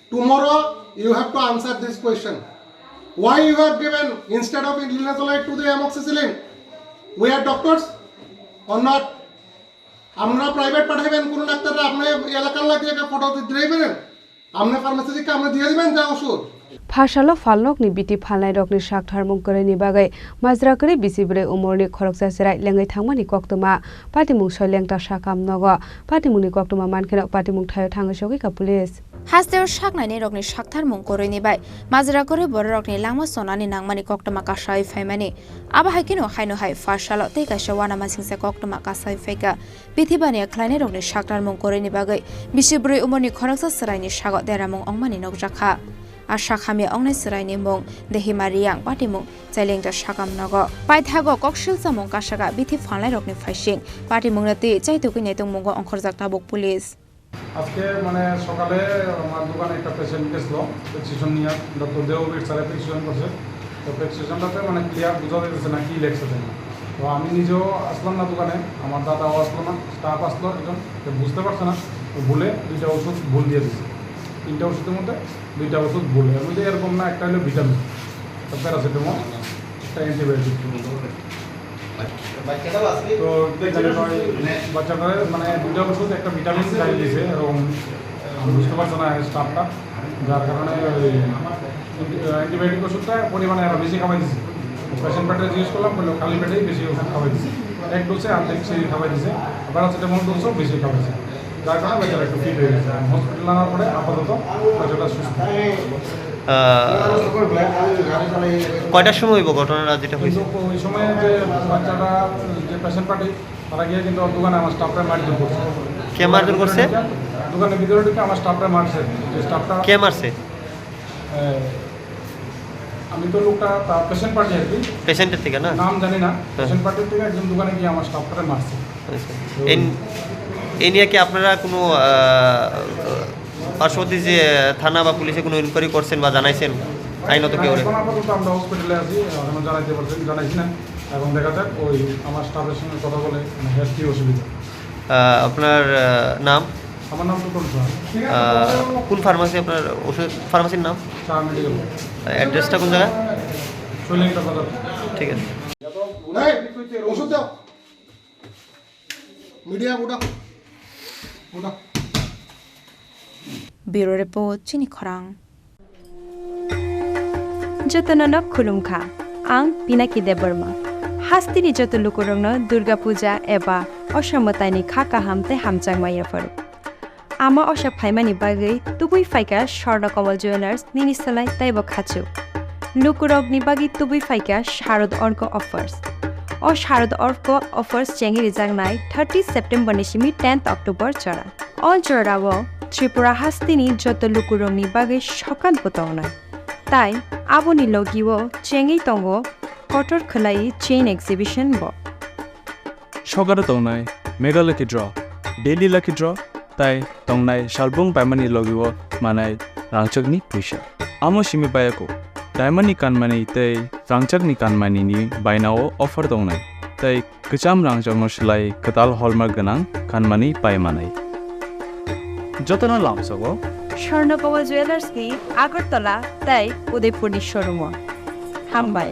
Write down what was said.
Tomorrow you have to answer this question. Why you have given instead of linezolide to the amoxicillin? We are doctors or not? আমরা private পাঠাইবেন কোন ডাক্তাররা আপনি এলাকার লাগিয়ে photo দিবেন আপনি ফার্মেসি থেকে আপনি দিয়ে দিবেন যা ওষুধ Phashalo Phalnokni Bithi Phalnairokni Saktharmung Khorang bagai Bisibrwi Bisibrwi Umarni Khorang Serai lengai thangmani koktuma patimung soilengta sakam nogo patimungni koktuma mankhena patimung thayo thangosogi ka police Hasteur Shaknani Rokni Saktharmung Khorang bai Mazra kore borokni langma sonani nangmani koktuma kasai faimani aba hakino haino hai Phashalo te ka shawana masingse koktuma kasai feka Bithi bani khlaini rokni Saktharmung Khorang bagai Bisibrwi Umarni Khorang Cheraini sago Deramung Wngmani nokjakha Asha khami ongnai Cheraini mung dehimariang patimung chailengta sakam nogo paithago kokshil samung kasaka Bithi Phalnairokni faising patimung nati chaitokui netung mungo ongkhorjakta bok police আজকে মানে সকালে আমার দোকানে একটা patient গেছিল prescription নিয়ে doctor দেববীর sir prescription করছে তো প্রেসক্রিপশনটাতে মানে ক্লিয়ার বোঝা যাচ্ছে না কি লেখছে না তো আমি নিজেও আসলাম না দোকানে আমার দাদাও আসলো না স্টাফ আসলো একজন বুঝতে পারছে না তো ভুলে দুইটা ওষুধ ভুল দিয়ে দিচ্ছে তিনটা ওষুধের মধ্যে দুইটা ওষুধ ভুল এর মধ্যে এরকম না একটা হলো ভিটামিন তো প্যারাসিটামল একটা অ্যান্টিবায়োটিক তো বাচ্চাটা মানে দুটো ওষুধ একটা ভিটামিন খাই দিয়েছে এবং বুঝতে পারছে না স্টাফটা যার কারণে ওই অ্যান্টিবায়োটিক ওষুধটা পরিমাণে আরও বেশি খাওয়াই দিচ্ছে পেশেন্ট পেটে জিজ্ঞেস করলাম বললো খালি পেটেই বেশি ওষুধ খাওয়াই দিচ্ছে এক ডোজে অর্ধেক সেই খাওয়াই দিচ্ছে প্যারাসিটামল ডোজও বেশি খাওয়াইছে যার কারণে বাচ্চারা একটু ফিট হয়ে গেছে হসপিটাল আনার পরে আপাতত বাচ্চাটা সুস্থ কয়টার সময় হইব ঘটনাটা যেটা হয়েছে ওই সময় যে বাচ্চাটা যে পেশেন্ট পার্টি তারা গিয়ে কিন্তু দোকানে আমার স্টাফরা মারধর করছে কে মারধর করছে দোকানের ভিতরে ঢুকে আমার স্টাফরা মারছে যে স্টাফটা কে মারছে আমি তো লোকটা তার পেশেন্ট পার্টি আর কি পেশেন্টের থেকে না নাম জানি না পেশেন্ট পার্টির থেকে একজন দোকানে গিয়ে আমার স্টাফরা মারছে এই নিয়ে কি আপনারা কোনো পার্শ্ববর্তী যে থানা বা পুলিশে কোনো ইনকোয়ারি করছেন বা জানাইছেন আইনত কেউ আপাতত আমরা হসপিটালে আছি এখনো জানাইতে পারছেন জানাইছি না এখন দেখা যাক ওই আমার স্টাফের সঙ্গে কথা বলে হেল্প কী অসুবিধা আপনার নাম আমার নাম তো কোন ফার্মাসি আপনার ওষুধ ফার্মাসির নাম চা মেডিকেল অ্যাড্রেসটা কোন জায়গায় শৈলেন্দ্র কথা ঠিক আছে ওষুধ দাও মিডিয়া ওটা Bureau Report Chini Khorang Jotonono khulumkha ang Pinaki Deborma Hastini joto lukurongno Durga Puja eba osamotaini khaka hamte hamchangmaya faru Ama osa phaimani bagai tubui faika Swarnakomal Jewelers ninisalai taibo khachu Lukurogni bagi tubui faika Sharod Orko offers O Sharod Orko offers chengi rijangnai 30 September nishimi 10th October chora All chorawo Tripura hastini joto lukurongni bagai sokan potona Tai aboni logiwo chengi tongo kotor khlai chain exhibition bo Shogara tongnai mega lucky draw daily lucky draw tai tongnai shalbung paimani logiwo manai rangchakni puisha amo simi bayako diamond kanmani tai rangchakni kanmani ni bainao offer tongnai tai kacham rangchakno slai katal hallmark ganang kanmani paimanai যতন লামসগো Swarnakamal jewellers কি আগরতলা তাই Udaipur showroom হামবাই